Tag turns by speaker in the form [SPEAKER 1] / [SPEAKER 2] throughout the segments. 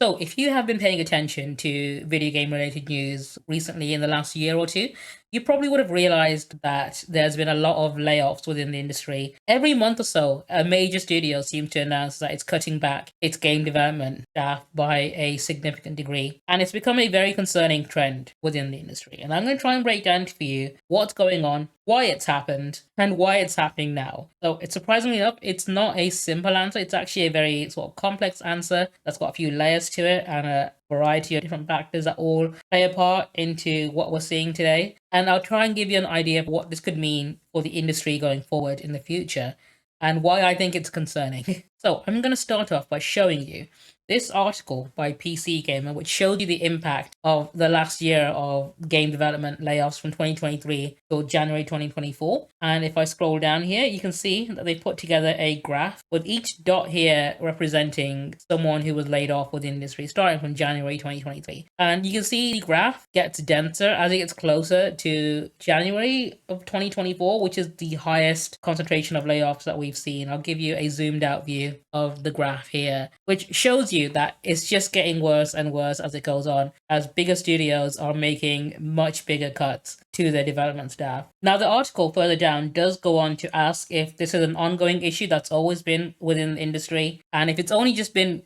[SPEAKER 1] So, if you have been paying attention to video game related news recently in the last year or two, you probably would have realized that there's been a lot of layoffs within the industry. Every month or so, a major studio seems to announce that it's cutting back its game development staff by a significant degree. And it's become a very concerning trend within the industry. And I'm going to try and break down for you what's going on, why it's happened, and why it's happening now. So, it's surprisingly enough, it's not a simple answer. It's actually a very sort of complex answer that's got a few layers to it and a variety of different factors that all play a part into what we're seeing today. And I'll try and give you an idea of what this could mean for the industry going forward in the future and why I think it's concerning. So, I'm going to start off by showing you this article by PC Gamer, which showed you the impact of the last year of game development layoffs from 2023 till January 2024. And if I scroll down here, you can see that they put together a graph with each dot here representing someone who was laid off within the industry starting from January 2023. And you can see the graph gets denser as it gets closer to January of 2024, which is the highest concentration of layoffs that we've seen. I'll give you a zoomed out view of the graph here, which shows you that it's just getting worse and worse as it goes on, as bigger studios are making much bigger cuts to their development staff. Now, the article further down does go on to ask if this is an ongoing issue that's always been within the industry, and if it's only just been,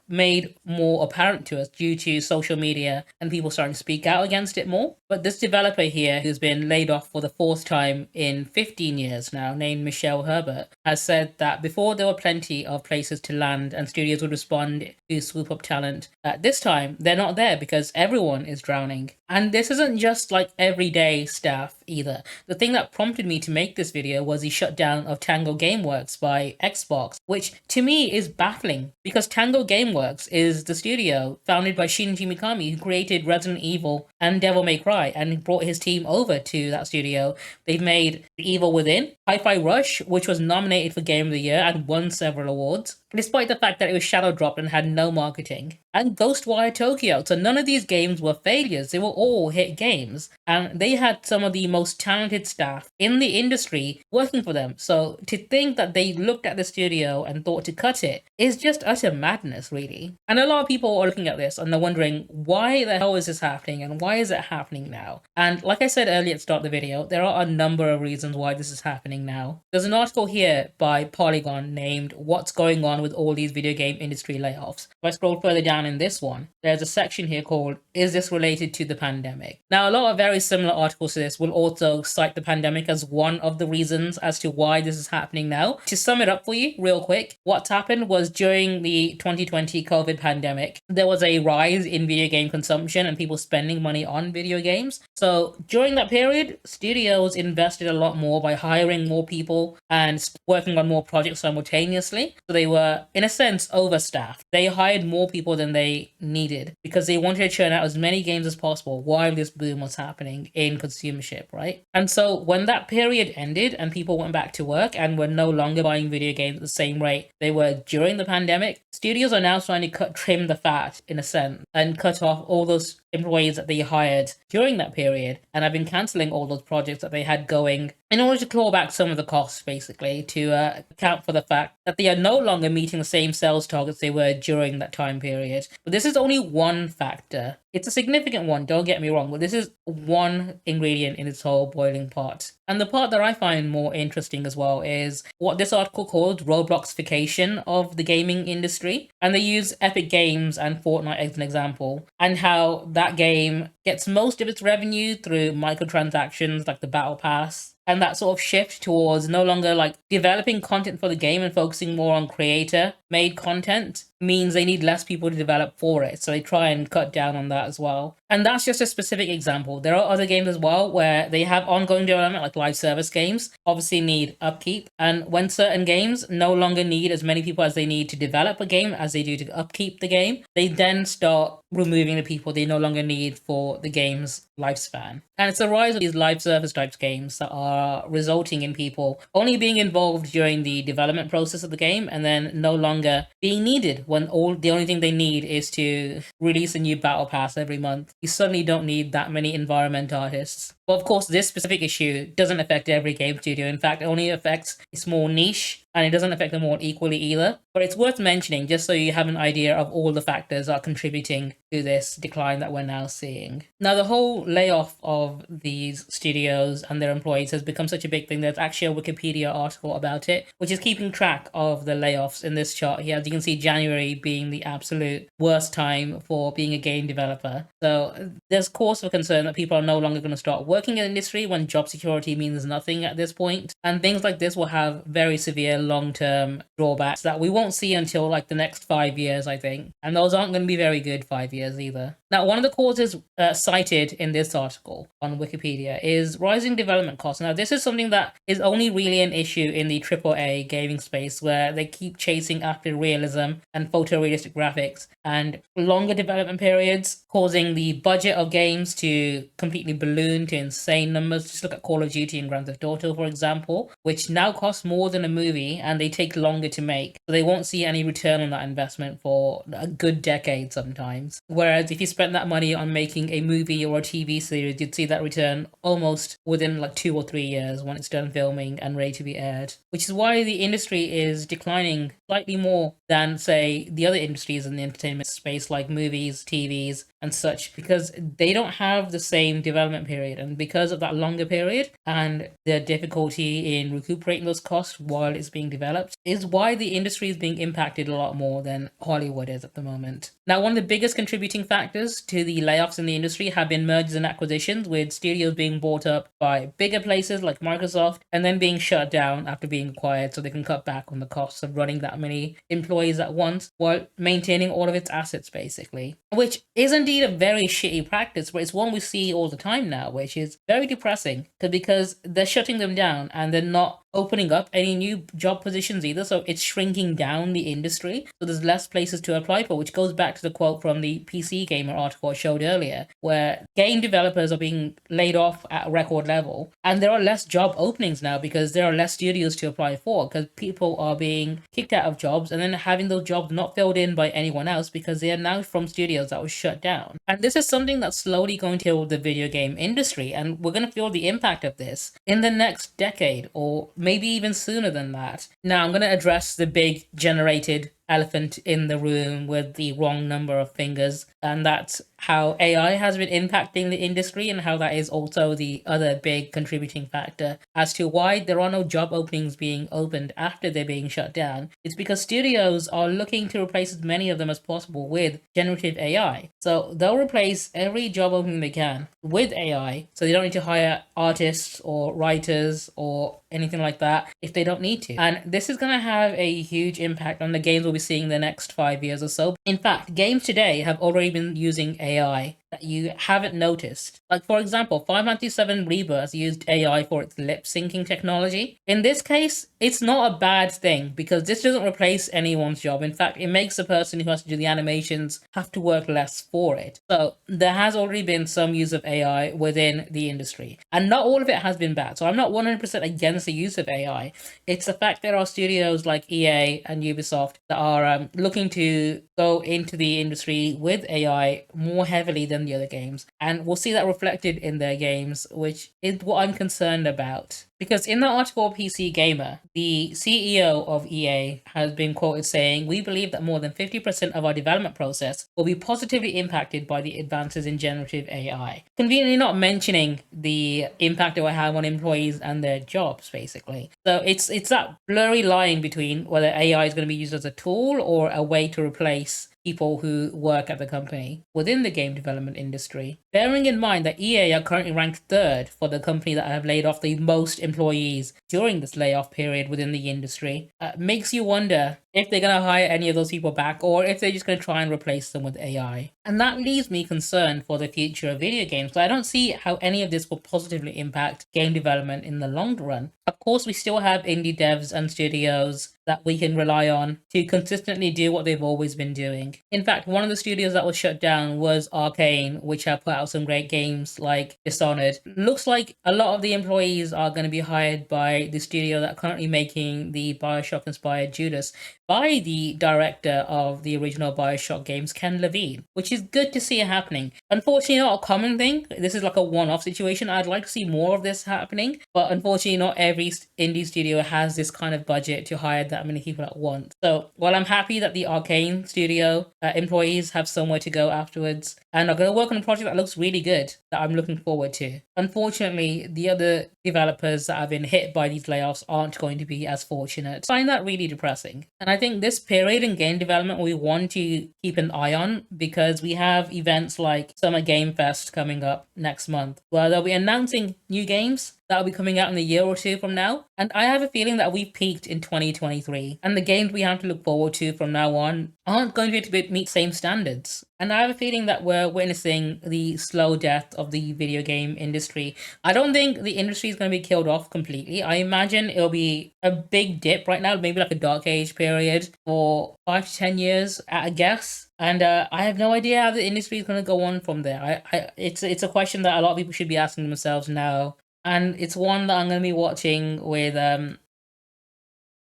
[SPEAKER 1] made more apparent to us due to social media and people starting to speak out against it more. But this developer here, who's been laid off for the fourth time in 15 years now, named Michelle Herbert, has said that before there were plenty of places to land and studios would respond to swoop up talent, at this time they're not there because everyone is drowning. And this isn't just like everyday staff either. The thing that prompted me to make this video was the shutdown of Tango Gameworks by Xbox, which to me is baffling because Tango Gameworks is the studio founded by Shinji Mikami, who created Resident Evil and Devil May Cry and brought his team over to that studio. They've made The Evil Within, Hi-Fi Rush, which was nominated for Game of the Year and won several awards, despite the fact that it was shadow dropped and had no marketing, and Ghostwire Tokyo. So none of these games were failures. They were all hit games. And they had some of the most talented staff in the industry working for them. So to think that they looked at the studio and thought to cut it is just utter madness, really. And a lot of people are looking at this and they're wondering, why the hell is this happening and why is it happening now? And like I said earlier at the start of the video, there are a number of reasons why this is happening now. There's an article here by Polygon named What's Going On with All These Video Game Industry Layoffs. If I scroll further down in this one, there's a section here called Is This Related to the Pandemic? Now, a lot of very similar articles to this will also cite the pandemic as one of the reasons as to why this is happening now. To sum it up for you real quick, what's happened was during the 2020 COVID pandemic, there was a rise in video game consumption and people spending money on video games. So during that period, studios invested a lot more by hiring more people and working on more projects simultaneously. So they were, in a sense, overstaffed. They hired more people than they needed because they wanted to churn out as many games as possible while this boom was happening in consumership, right? And so when that period ended and people went back to work and were no longer buying video games at the same rate they were during the pandemic, studios are now trying to trim the fat, in a sense, and cut off all those employees that they hired during that period and have been cancelling all those projects that they had going in order to claw back some of the costs, basically, to account for the fact that they are no longer meeting the same sales targets they were during that time period. But this is only one factor. It's a significant one, don't get me wrong, but this is one ingredient in this whole boiling pot. And the part that I find more interesting as well is what this article called Robloxification of the gaming industry. And they use Epic Games and Fortnite as an example, and how that game gets most of its revenue through microtransactions like the Battle Pass. And that sort of shift towards no longer like developing content for the game and focusing more on creator made content means they need less people to develop for it. So they try and cut down on that as well. And that's just a specific example. There are other games as well where they have ongoing development, like live service games, obviously need upkeep. And when certain games no longer need as many people as they need to develop a game as they do to upkeep the game, they then start removing the people they no longer need for the game's lifespan. And it's the rise of these live service types games that are resulting in people only being involved during the development process of the game and then no longer being needed when the only thing they need is to release a new battle pass every month. You suddenly don't need that many environment artists. But of course, this specific issue doesn't affect every game studio. In fact, it only affects a small niche and it doesn't affect them all equally either. But it's worth mentioning just so you have an idea of all the factors that are contributing to this decline that we're now seeing. Now, the whole layoff of these studios and their employees has become such a big thing. There's actually a Wikipedia article about it, which is keeping track of the layoffs in this chart here. As you can see, January being the absolute worst time for being a game developer. So there's cause for concern that people are no longer going to start working in the industry when job security means nothing at this point. And things like this will have very severe long-term drawbacks that we won't see until like the next 5 years, I think. And those aren't going to be very good 5 years either. Now, one of the causes cited in this article on Wikipedia is rising development costs. Now, this is something that is only really an issue in the AAA gaming space, where they keep chasing after realism and photorealistic graphics, and longer development periods causing the budget of games to completely balloon to insane numbers. Just look at Call of Duty and Grand Theft Auto, for example, which now cost more than a movie and they take longer to make. So they won't see any return on that investment for a good decade sometimes. Whereas if you spend that money on making a movie or a TV series, you'd see that return almost within like 2 or 3 years when it's done filming and ready to be aired. Which is why the industry is declining slightly more than, say, the other industries in the entertainment space like movies, TVs, and such, because they don't have the same development period. And because of that longer period and the difficulty in recuperating those costs while it's being developed, is why the industry is being impacted a lot more than Hollywood is at the moment. Now, one of the biggest contributing factors to the layoffs in the industry have been mergers and acquisitions, with studios being bought up by bigger places like Microsoft and then being shut down after being acquired so they can cut back on the costs of running that many employees at once while maintaining all of its assets, basically. Which is indeed a very shitty practice, but it's one we see all the time now, which is very depressing because they're shutting them down and they're not opening up any new job positions either. So it's shrinking down the industry. So there's less places to apply for, which goes back to the quote from the PC Gamer article I showed earlier, where game developers are being laid off at a record level. And there are less job openings now because there are less studios to apply for, because people are being kicked out of jobs and then having those jobs not filled in by anyone else because they are now from studios that were shut down. And this is something that's slowly going to kill the video game industry. And we're going to feel the impact of this in the next decade, or maybe even sooner than that. Now, I'm going to address the big generated elephant in the room with the wrong number of fingers, and that's how AI has been impacting the industry and how that is also the other big contributing factor as to why there are no job openings being opened after they're being shut down. It's because studios are looking to replace as many of them as possible with generative AI. So they'll replace every job opening they can with AI, so they don't need to hire artists or writers or anything like that if they don't need to. And this is going to have a huge impact on the games we'll be seeing the next 5 years or so. In fact, games today have already been using AI that you haven't noticed. Like, for example, Final Fantasy VII Rebirth used AI for its lip syncing technology. In this case, it's not a bad thing because this doesn't replace anyone's job. In fact, it makes the person who has to do the animations have to work less for it. So there has already been some use of AI within the industry. And not all of it has been bad. So I'm not 100% against the use of AI. It's the fact there are studios like EA and Ubisoft that are looking to go into the industry with AI more heavily than the other games. And we'll see that reflected in their games, which is what I'm concerned about. Because in the article PC Gamer, the CEO of EA has been quoted saying, "We believe that more than 50% of our development process will be positively impacted by the advances in generative AI." Conveniently not mentioning the impact it will have on employees and their jobs, basically. So it's that blurry line between whether AI is going to be used as a tool or a way to replace people who work at the company within the game development industry. Bearing in mind that EA are currently ranked third for the company that have laid off the most employees during this layoff period within the industry, makes you wonder if they're going to hire any of those people back or if they're just going to try and replace them with AI. And that leaves me concerned for the future of video games. So I don't see how any of this will positively impact game development in the long run. Of course, we still have indie devs and studios that we can rely on to consistently do what they've always been doing. In fact, one of the studios that was shut down was Arcane, which have put out some great games like Dishonored. Looks like a lot of the employees are going to be hired by celebrate the studio that currently making the Bioshock inspired Judas by the director of the original Bioshock games, Ken Levine, which is good to see it happening. Unfortunately, not a common thing. This is like a one-off situation. I'd like to see more of this happening, but unfortunately, not every indie studio has this kind of budget to hire that many people at once. So while I'm happy that the Arcane studio employees have somewhere to go afterwards and are going to work on a project that looks really good, that I'm looking forward to. Unfortunately, the other developers that have been hit by these layoffs aren't going to be as fortunate. I find that really depressing. And I think this period in game development we want to keep an eye on, because we have events like Summer Game Fest coming up next month, where they'll be announcing new games that'll be coming out in a year or two from now. And I have a feeling that we've peaked in 2023. And the games we have to look forward to from now on aren't going to be able to meet same standards. And I have a feeling that we're witnessing the slow death of the video game industry. I don't think the industry is going to be killed off completely. I imagine it'll be a big dip right now, maybe like a dark age period for 5 to 10 years at a guess. And I have no idea how the industry is going to go on from there. It's a question that a lot of people should be asking themselves now, and it's one that I'm going to be watching with.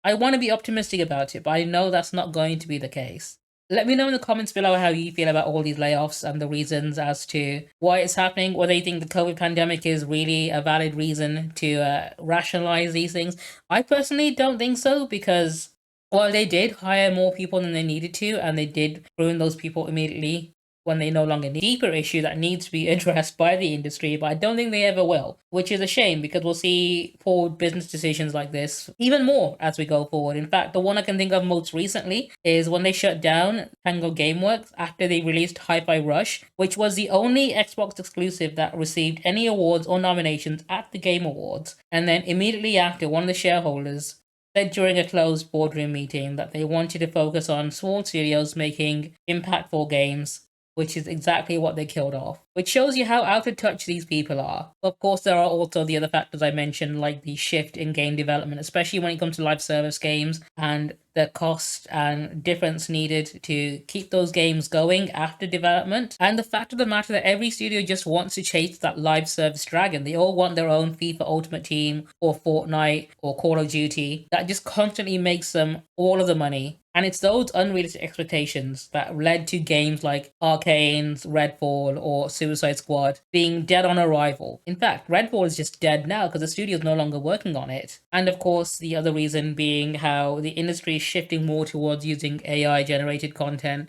[SPEAKER 1] I want to be optimistic about it, but I know that's not going to be the case. Let me know in the comments below how you feel about all these layoffs and the reasons as to why it's happening, whether you think the COVID pandemic is really a valid reason to rationalize these things. I personally don't think so, because while they did hire more people than they needed to, and they did ruin those people immediately when they no longer need. Deeper issue that needs to be addressed by the industry, but I don't think they ever will, which is a shame, because we'll see poor business decisions like this even more as we go forward. In fact, the one I can think of most recently is when they shut down Tango Gameworks after they released Hi-Fi Rush, which was the only Xbox exclusive that received any awards or nominations at the Game Awards. And then immediately after, one of the shareholders said during a closed boardroom meeting that they wanted to focus on small studios making impactful games, which is exactly what they killed off, which shows you how out of touch these people are. Of course, there are also the other factors I mentioned, like the shift in game development, especially when it comes to live service games, and the cost and difference needed to keep those games going after development. And the fact of the matter that every studio just wants to chase that live service dragon. They all want their own FIFA Ultimate Team or Fortnite or Call of Duty. That just constantly makes them all of the money. And it's those unrealistic expectations that led to games like Arcane's Redfall or Suicide Squad being dead on arrival. In fact, Redfall is just dead now because the studio's no longer working on it. And of course, the other reason being how the industry is shifting more towards using AI generated content,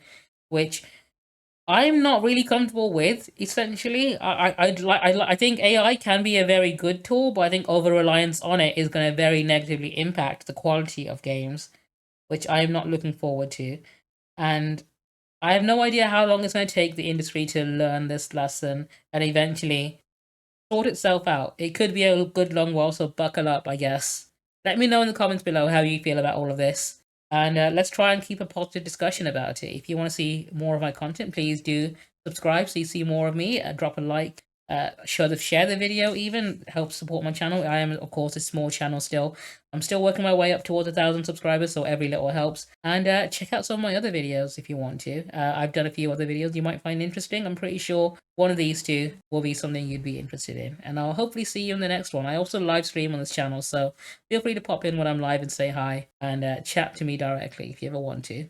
[SPEAKER 1] which I'm not really comfortable with. Essentially, I think AI can be a very good tool, but I think over reliance on it is going to very negatively impact the quality of games, which I'm not looking forward to. And I have no idea how long it's going to take the industry to learn this lesson and eventually sort itself out. It could be a good long while, so buckle up, I guess. Let me know in the comments below how you feel about all of this. And let's try and keep a positive discussion about it. If you want to see more of my content, please do subscribe so you see more of me. Drop a like. Share the video, even help support my channel. I am, of course, a small channel still. I'm still working my way up towards 1,000 subscribers, so every little helps. And check out some of my other videos if you want to. I've done a few other videos you might find interesting. I'm pretty sure one of these two will be something you'd be interested in. And I'll hopefully see you in the next one. I also live stream on this channel, so feel free to pop in when I'm live and say hi and chat to me directly if you ever want to.